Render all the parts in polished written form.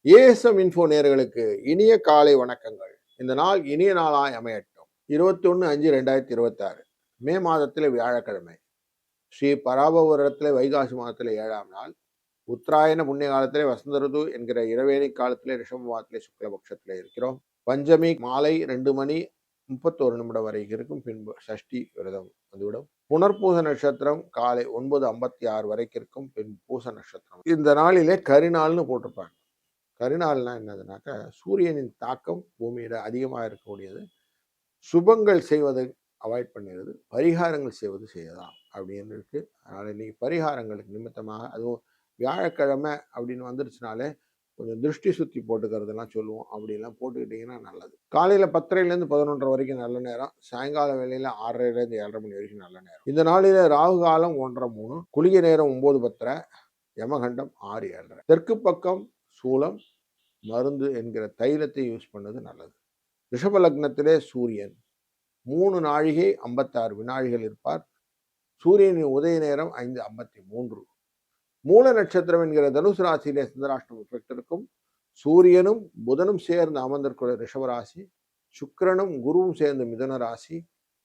ASM info நேயர்களுக்கு இனிய காலை வணக்கங்கள். இந்த நாள் இனிய நாளாய் அமையட்டும். 21/5/2026 மே மாதத்திலே வியாழக்கிழமை. ஸ்ரீ பராபவ வருடத்திலே வைகாசி மாதத்திலே 7ஆம் நாள். உத்தராயண புண்ணிய காலத்திலே வசந்த ருது என்கிற இரவேணி காலத்திலே ரிஷப மாதத்திலே சுக்லபக்ஷத்திலே இருக்கிறோம். பஞ்சமி மாலை 2 மணி 31 நிமிடம் வரை இருக்கும். பின்பு சஷ்டி விரதம் வந்துவிடும். புனர்பூச நட்சத்திரம் காலை 9:56 வரைக்கும் இருக்கும். பின் பூச நட்சத்திரம். இந்த நாளிலே கரிநாள்னு போட்டிருப்பாங்க. கரிநாள்னா என்னதுனாக்கா சூரியனின் தாக்கம் பூமியில அதிகமாக இருக்கக்கூடியது. சுபங்கள் செய்வதை அவாய்ட் பண்ணிடுது, பரிகாரங்கள் செய்யலாம் அப்படின்னு இருக்கு. அதனால இன்னைக்கு பரிகாரங்களுக்கு நிமித்தமாக, அதுவும் வியாழக்கிழமை அப்படின்னு வந்துருச்சுனாலே கொஞ்சம் திருஷ்டி சுத்தி போட்டுக்கிறதுலாம் சொல்லுவோம். அப்படிலாம் போட்டுக்கிட்டிங்கன்னா நல்லது. காலையில் 10:30 11:30 வரைக்கும் நல்ல நேரம். சாயங்கால வேலையில் 6:30 7:30 மணி வரைக்கும் நல்ல நேரம். இந்த நாளில் ராகு காலம் 1:30 குளிகை நேரம் 9:10 யமகண்டம் 6:7. தெற்கு பக்கம் சூலம் மருந்து என்கிற தைலத்தை யூஸ் பண்ணது நல்லது. ரிஷப லக்னத்திலே சூரியன் 3 நாழிகை 56 வினாழிகள் இருப்பார். சூரியனின் உதய நேரம் 5:53. மூல நட்சத்திரம் என்கிற தனுசு ராசியிலே சந்திராஷ்டமம் எஃபெக்ட் இருக்கும். சூரியனும் புதனும் சேர்ந்து அமர்ந்திருக்கிற ரிஷபராசி, சுக்கிரனும் குருவும் சேர்ந்து மிதுன ராசி,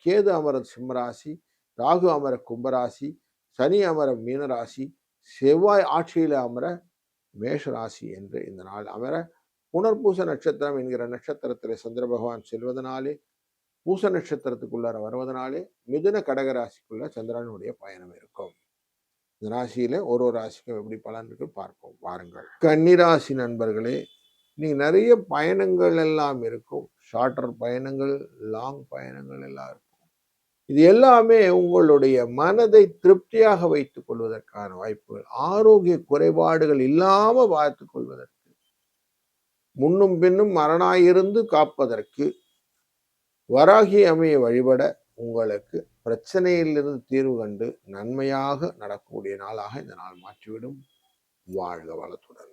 கேது அமர சிம்மராசி, ராகு அமர கும்பராசி, சனி அமர மீனராசி, செவ்வாய் ஆட்சியில அமர மேஷராசி என்று இந்த நாள் அமர, புனர்பூச நட்சத்திரம் என்கிற நட்சத்திரத்திலே சந்திர பகவான் செல்வதனாலே, பூச நட்சத்திரத்துக்குள்ளார வருவதனாலே மிதுன கடகராசிக்குள்ள சந்திரனுடைய பயணம் இருக்கும். இந்த ராசியில ஒரு ராசிக்கும் எப்படி பலன் இருக்கு பார்ப்போம் வாருங்கள். கன்னிராசி நண்பர்களே, நீங்க நிறைய பயணங்கள் எல்லாம் இருக்கும். ஷார்ட்டர் பயணங்கள், லாங் பயணங்கள் எல்லாம் இருக்கும். இது எல்லாமே உங்களுடைய மனதை திருப்தியாக வைத்துக் கொள்வதற்கான வாய்ப்புகள், ஆரோக்கிய குறைபாடுகள் இல்லாம பார்த்துக் கொள்வதற்கு, முன்னும் பின்னும் மரணாயிருந்து காப்பதற்கு, வராகி அம்மையை வழிபட உங்களுக்கு பிரச்சனையிலிருந்து தீர்வு கண்டு நன்மையாக நடக்கக்கூடிய நாளாக இந்த நாள் மாற்றிவிடும். வாழ்க வளத்துடன்.